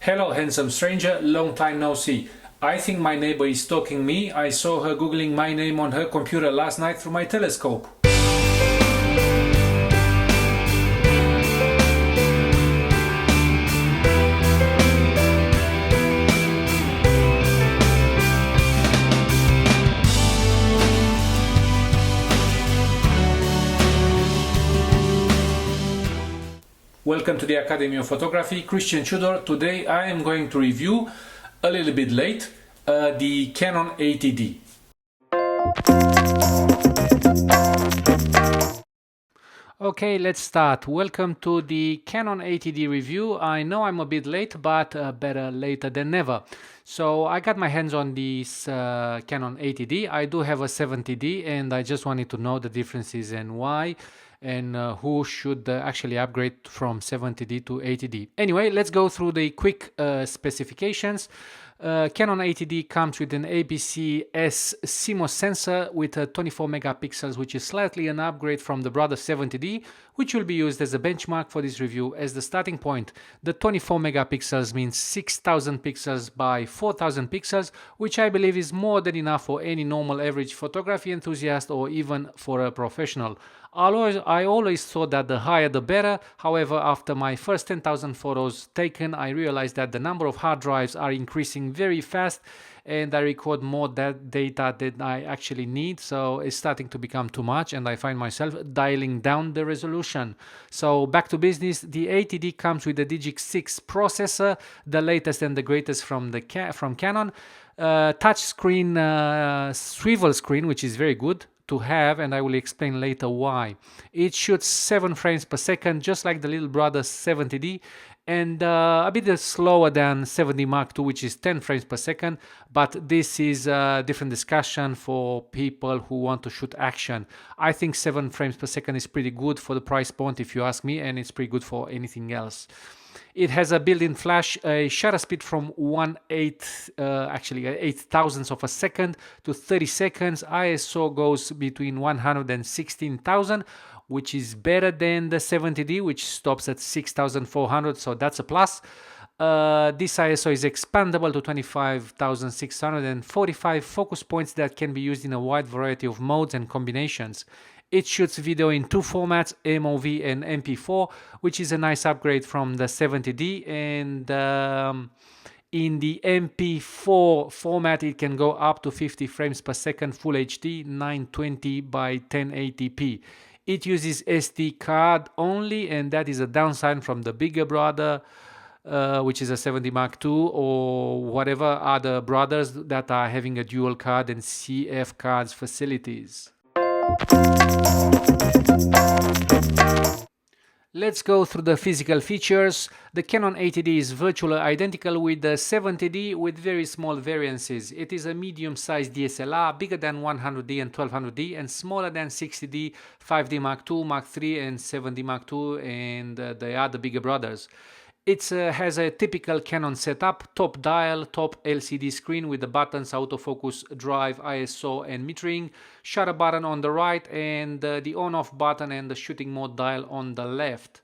Hello, handsome stranger, long time no see. I think my neighbor is stalking me. I saw her googling my name on her computer last night through my telescope. Welcome to the Academy of Photography, Christian Tudor. Today I am going to review, a little bit late, the Canon 80D. Okay, let's start. Welcome to the Canon 80D review. I know I'm a bit late, but better later than never. So I got my hands on this Canon 80D. I do have a 70D and I just wanted to know the differences and why, and who should actually upgrade from 70D to 80D. Anyway, let's go through the quick specifications. Canon 80D comes with an APS-C CMOS sensor with 24 megapixels, which is slightly an upgrade from the brother 70D, which will be used as a benchmark for this review as the starting point. The 24 megapixels means 6000 pixels by 4000 pixels, which I believe is more than enough for any normal average photography enthusiast or even for a professional. I always thought that the higher the better. However, after my first 10,000 photos taken, I realized that the number of hard drives are increasing very fast and I record more data than I actually need, so it's starting to become too much and I find myself dialing down the resolution. So back to business. The 80D comes with the Digic 6 processor, the latest and the greatest from Canon. Touch screen, swivel screen, which is very good to have, and I will explain later why. It shoots 7 frames per second, just like the little brother 70D, and a bit slower than 70 Mark II, which is 10 frames per second, but this is a different discussion for people who want to shoot action. I think 7 frames per second is pretty good for the price point, if you ask me, and it's pretty good for anything else. It has a built-in flash, a shutter speed from 8,000ths of a second to 30 seconds. ISO goes between 100 and 16,000, which is better than the 70D, which stops at 6,400, so that's a plus. This ISO is expandable to 25,645 focus points that can be used in a wide variety of modes and combinations. It shoots video in 2 formats, MOV and MP4, which is a nice upgrade from the 70D. And in the MP4 format, it can go up to 50 frames per second, Full HD, 920 by 1080p. It uses SD card only, and that is a downside from the bigger brother, which is a 70 Mark II or whatever other brothers that are having a dual card and CF cards facilities. Let's go through the physical features. The Canon 80D is virtually identical with the 70D with very small variances. It is a medium-sized DSLR, bigger than 100D and 1200D and smaller than 60D, 5D Mark II, Mark III and 7D Mark II and the other bigger brothers. It has a typical Canon setup: top dial, top LCD screen with the buttons autofocus, drive, ISO and metering, shutter button on the right and the on-off button and the shooting mode dial on the left.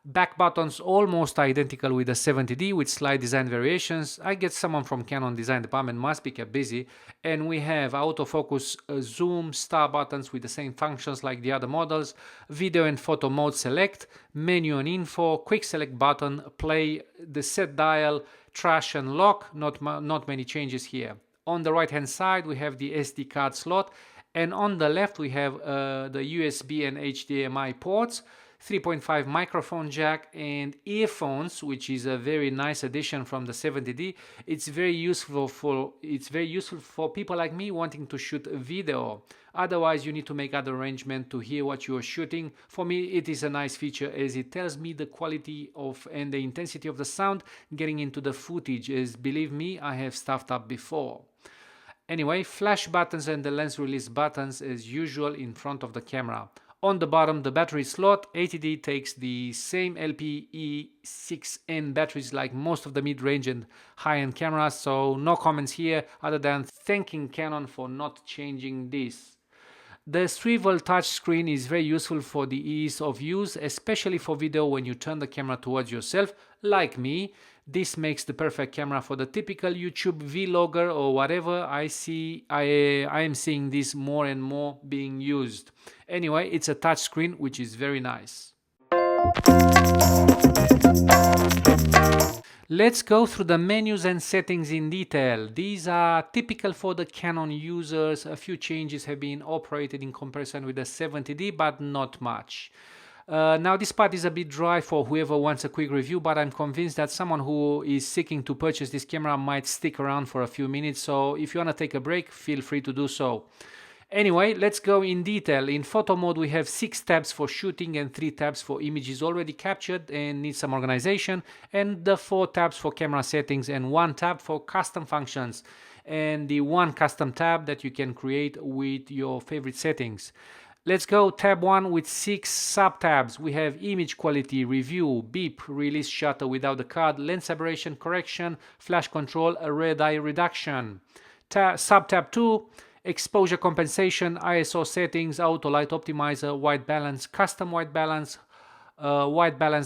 Back buttons almost identical with the 70D with slight design variations. I guess someone from Canon design department must be kept busy. And we have autofocus, zoom, star buttons with the same functions like the other models, video and photo mode select, menu and info, quick select button, play, the set dial, trash and lock. Not many changes here. On the right hand side we have the SD card slot, and on the left we have the USB and HDMI ports, 3.5 microphone jack and earphones, which is a very nice addition from the 70D. It's very useful for people like me wanting to shoot video. Otherwise you need to make other arrangement to hear what you are shooting. For me it is a nice feature as it tells me the quality of and the intensity of the sound getting into the footage, as believe me, I have stuffed up before. Anyway, flash buttons and the lens release buttons as usual in front of the camera. On the bottom, the battery slot. 80D takes the same LPE6N batteries like most of the mid-range and high-end cameras, so no comments here other than thanking Canon for not changing this. The swivel touchscreen is very useful for the ease of use, especially for video when you turn the camera towards yourself, like me. This makes the perfect camera for the typical YouTube vlogger or whatever. I am seeing this more and more being used. Anyway, it's a touch screen, which is very nice. Let's go through the menus and settings in detail. These are typical for the Canon users. A few changes have been operated in comparison with the 70D, but not much. Now this part is a bit dry for whoever wants a quick review, but I'm convinced that someone who is seeking to purchase this camera might stick around for a few minutes, so if you want to take a break, feel free to do so. Anyway, let's go in detail. In photo mode we have 6 tabs for shooting and 3 tabs for images already captured and need some organization, and the 4 tabs for camera settings and 1 tab for custom functions, and the 1 custom tab that you can create with your favorite settings. Let's go tab 1 with 6 sub-tabs. We have image quality, review, beep, release shutter without the card, lens aberration correction, flash control, red eye reduction. Sub-tab 2, exposure compensation, ISO settings, auto light optimizer, white balance, custom white balance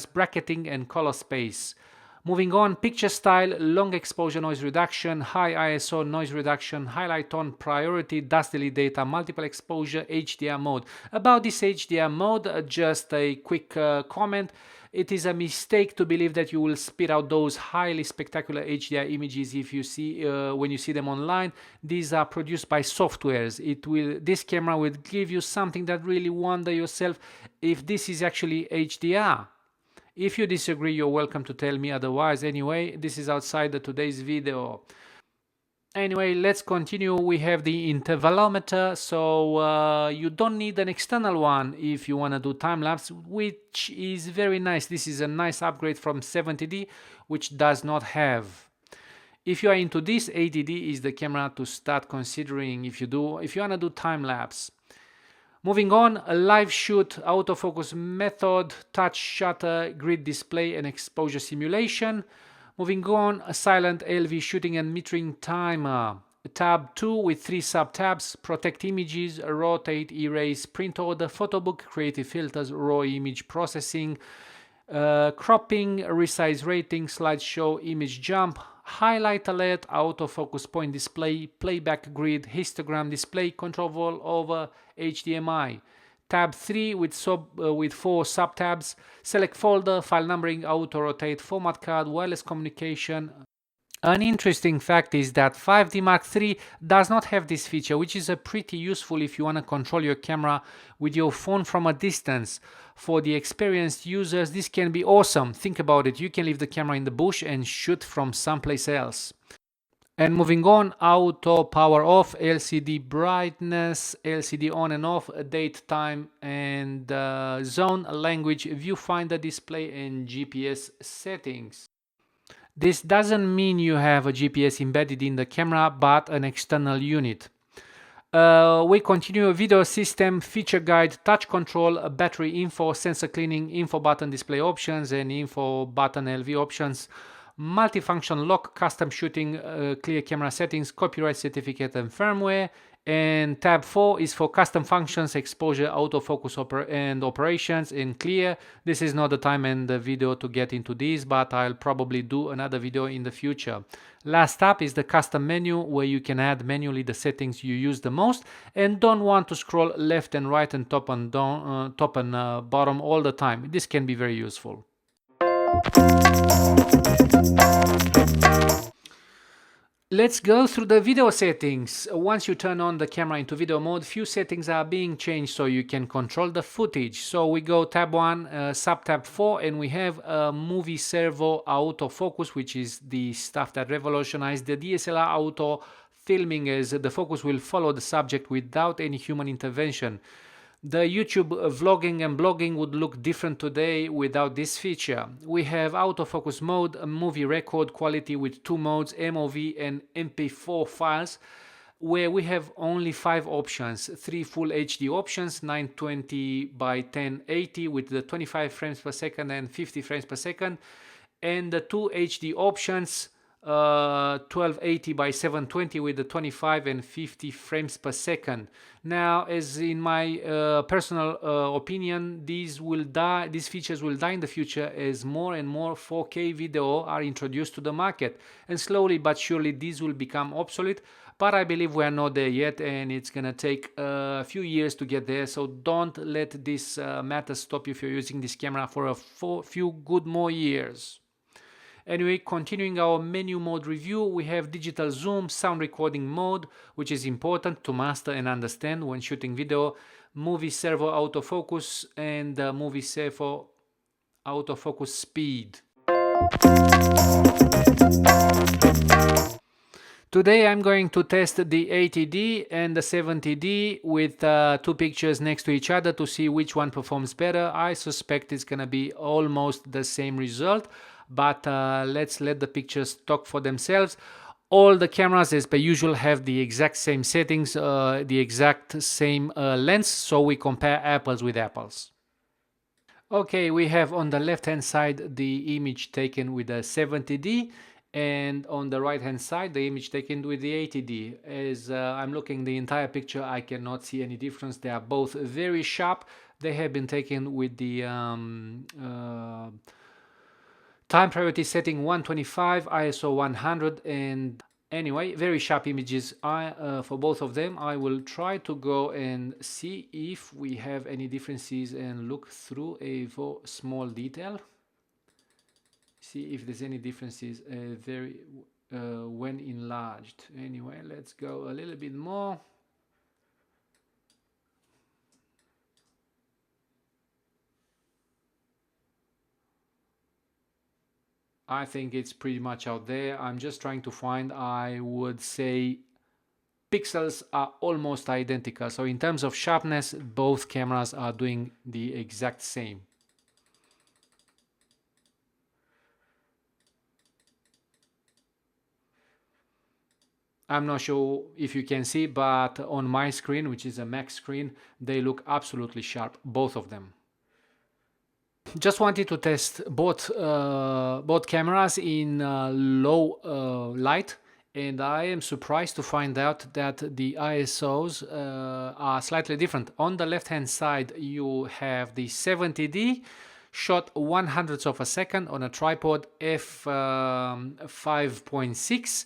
bracketing and color space. Moving on, picture style, long exposure noise reduction, high ISO noise reduction, highlight tone priority, dust delete data, multiple exposure, HDR mode. About this HDR mode, just a quick comment. It is a mistake to believe that you will spit out those highly spectacular HDR images if you see when you see them online. These are produced by softwares. This camera will give you something that really wonder yourself if this is actually HDR. If you disagree, you're welcome to tell me otherwise. Anyway, this is outside today's video. Anyway, let's continue. We have the intervalometer, so you don't need an external one if you want to do time-lapse, which is very nice. This is a nice upgrade from 70D, which does not have. If you are into this, 80D is the camera to start considering if you want to do time-lapse. Moving on, a live shoot, autofocus method, touch shutter, grid display and exposure simulation. Moving on, a silent LV shooting and metering timer. Tab 2 with 3 sub-tabs, protect images, rotate, erase, print order, photo book, creative filters, raw image processing, cropping, resize rating, slideshow, image jump, highlight alert, autofocus point display, playback grid, histogram display, control vol over HDMI. Tab 3 with 4 sub-tabs, select folder, file numbering, auto rotate, format card, wireless communication. An interesting fact is that 5D Mark III does not have this feature, which is pretty useful if you want to control your camera with your phone from a distance. For the experienced users, this can be awesome. Think about it, you can leave the camera in the bush and shoot from someplace else. And moving on, auto power off, LCD brightness, LCD on and off, date, time and zone, language, viewfinder display and GPS settings. This doesn't mean you have a GPS embedded in the camera, but an external unit. We continue video system, feature guide, touch control, battery info, sensor cleaning, info button display options and info button LV options, multifunction lock, custom shooting, clear camera settings, copyright certificate and firmware. And tab 4 is for custom functions, exposure, autofocus and operations in clear. This is not the time and the video to get into these, but I'll probably do another video in the future. Last tab is the custom menu, where you can add manually the settings you use the most and don't want to scroll left and right and top and bottom all the time. This can be very useful. Let's go through the video settings. Once you turn on the camera into video mode, few settings are being changed so you can control the footage. So we go tab 1, sub-tab 4, and we have movie servo autofocus, which is the stuff that revolutionized the DSLR auto filming, as the focus will follow the subject without any human intervention. The YouTube vlogging and blogging would look different today without this feature. We have autofocus mode, a movie record quality with 2 modes, MOV and MP4 files, where we have only 5 options, 3 full HD options, 920 by 1080 with the 25 frames per second and 50 frames per second, and the 2 HD options, 1280 by 720 with the 25 and 50 frames per second. Now, as in my personal opinion, these features will die in the future as more and more 4K video are introduced to the market, and slowly but surely these will become obsolete. But I believe we are not there yet, and it's gonna take a few years to get there. So don't let this matter stop you if you're using this camera for a few good more years. Anyway, continuing our menu mode review, we have digital zoom, sound recording mode, which is important to master and understand when shooting video, movie servo autofocus, and movie servo autofocus speed. Today I'm going to test the 80D and the 70D with two pictures next to each other to see which one performs better. I suspect it's gonna be almost the same result, but let's let the pictures talk for themselves. All the cameras, as per usual, have the exact same settings, the exact same lens, so we compare apples with apples. Okay, we have on the left hand side the image taken with the 70D, and on the right hand side the image taken with the 80D. As I'm looking the entire picture, I cannot see any difference. They are both very sharp. They have been taken with the time priority setting 125, ISO 100, and anyway, very sharp images for both of them. I will try to go and see if we have any differences and look through a small detail. See if there's any differences when enlarged. Anyway, let's go a little bit more. I think it's pretty much out there. I'm just trying to find, I would say pixels are almost identical. So in terms of sharpness, both cameras are doing the exact same. I'm not sure if you can see, but on my screen, which is a Mac screen, they look absolutely sharp, both of them. Just wanted to test both cameras in low light, and I am surprised to find out that the ISOs are slightly different. On the left hand side you have the 70D shot 1/100th of a second on a tripod f5.6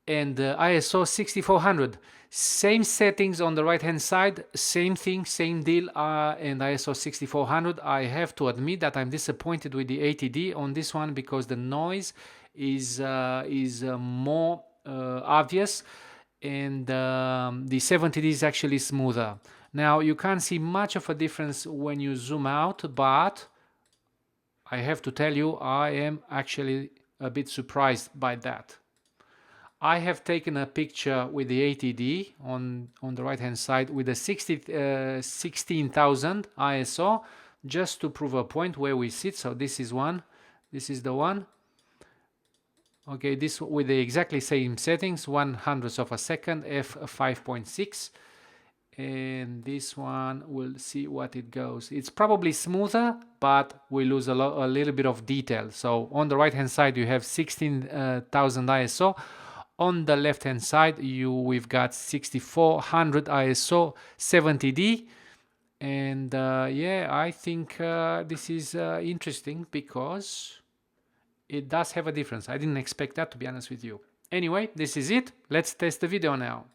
and ISO 6400. Same settings on the right hand side, same thing, same deal, and ISO 6400. I have to admit that I'm disappointed with the 80D on this one because the noise is more obvious, and the 70D is actually smoother. Now you can't see much of a difference when you zoom out, but I have to tell you I am actually a bit surprised by that. I have taken a picture with the 80D on the right hand side with a 16,000 ISO just to prove a point where we sit. So this is one, this is the one. Okay, this with the exactly same settings, 1/100th of a second, f5.6, and this one, we'll see what it goes. It's probably smoother, but we lose a little bit of detail. So on the right hand side you have 16,000 ISO. On the left hand side we've got 6400 ISO 70D, and yeah, I think this is interesting because it does have a difference. I didn't expect that, to be honest with you. Anyway, this is it. Let's test the video now.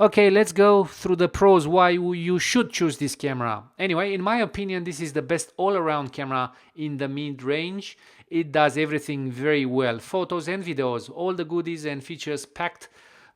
Okay, let's go through the pros why you should choose this camera. Anyway, in my opinion, this is the best all-around camera in the mid-range. It does everything very well. Photos and videos, all the goodies and features packed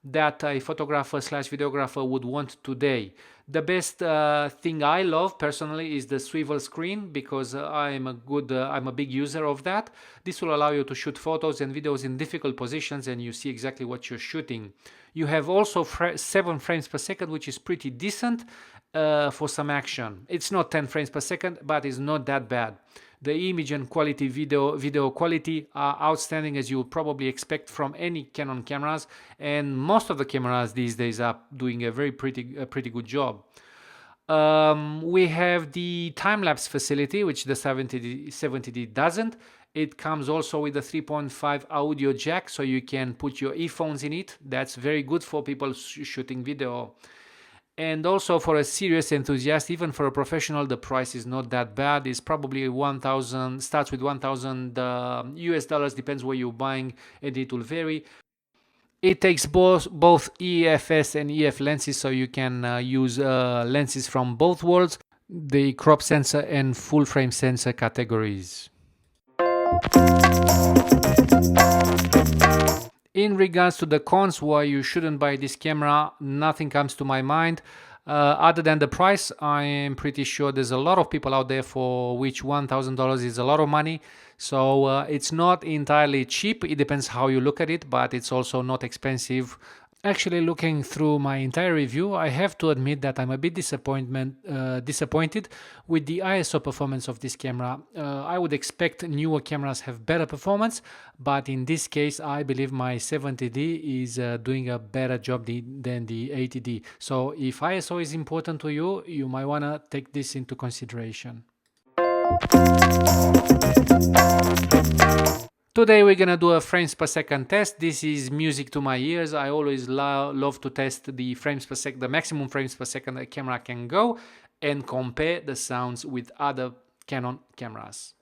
that a photographer slash videographer would want today. The best thing I love personally is the swivel screen, because I'm a big user of that. This will allow you to shoot photos and videos in difficult positions and you see exactly what you're shooting. You have also 7 frames per second, which is pretty decent for some action. It's not 10 frames per second, but it's not that bad. The image and quality video quality are outstanding, as you would probably expect from any Canon cameras, and most of the cameras these days are doing a pretty good job. We have the time-lapse facility, which the 70D doesn't. It comes also with a 3.5 audio jack, so you can put your earphones in it. That's very good for people shooting video. And also for a serious enthusiast, even for a professional, the price is not that bad. It's probably 1,000, starts with 1,000 US dollars, depends where you're buying, and it will vary. It takes both EFS and EF lenses, so you can use lenses from both worlds, the crop sensor and full frame sensor categories. In regards to the cons why you shouldn't buy this camera, nothing comes to my mind. Other than the price, I am pretty sure there's a lot of people out there for which $1,000 is a lot of money. So it's not entirely cheap. It depends how you look at it, but it's also not expensive. Actually, looking through my entire review, I have to admit that I'm a bit disappointed with the ISO performance of this camera. I would expect newer cameras have better performance, but in this case, I believe my 70D is doing a better job than the 80D. So if ISO is important to you, you might want to take this into consideration. Today we're gonna do a frames per second test. This is music to my ears. I always love to test the frames per second, the maximum frames per second a camera can go, and compare the sounds with other Canon cameras.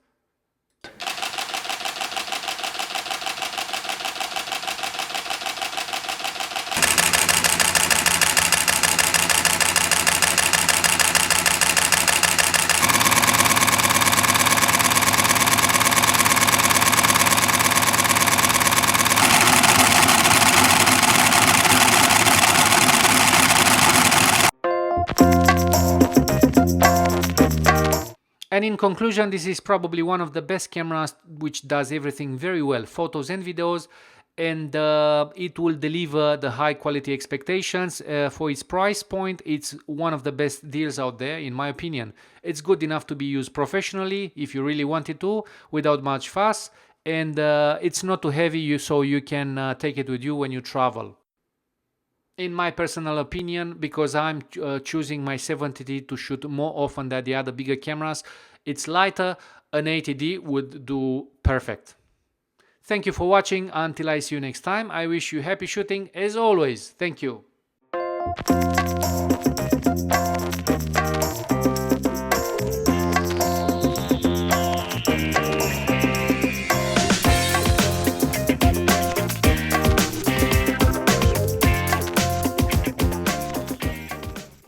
And in conclusion, this is probably one of the best cameras which does everything very well, photos and videos, and it will deliver the high quality expectations. For its price point, it's one of the best deals out there, in my opinion. It's good enough to be used professionally if you really wanted to, without much fuss, and it's not too heavy, so you can take it with you when you travel. In my personal opinion, because I'm choosing my 70D to shoot more often than the other bigger cameras, it's lighter, an 80D would do perfect. Thank you for watching. Until I see you next time, I wish you happy shooting as always. Thank you.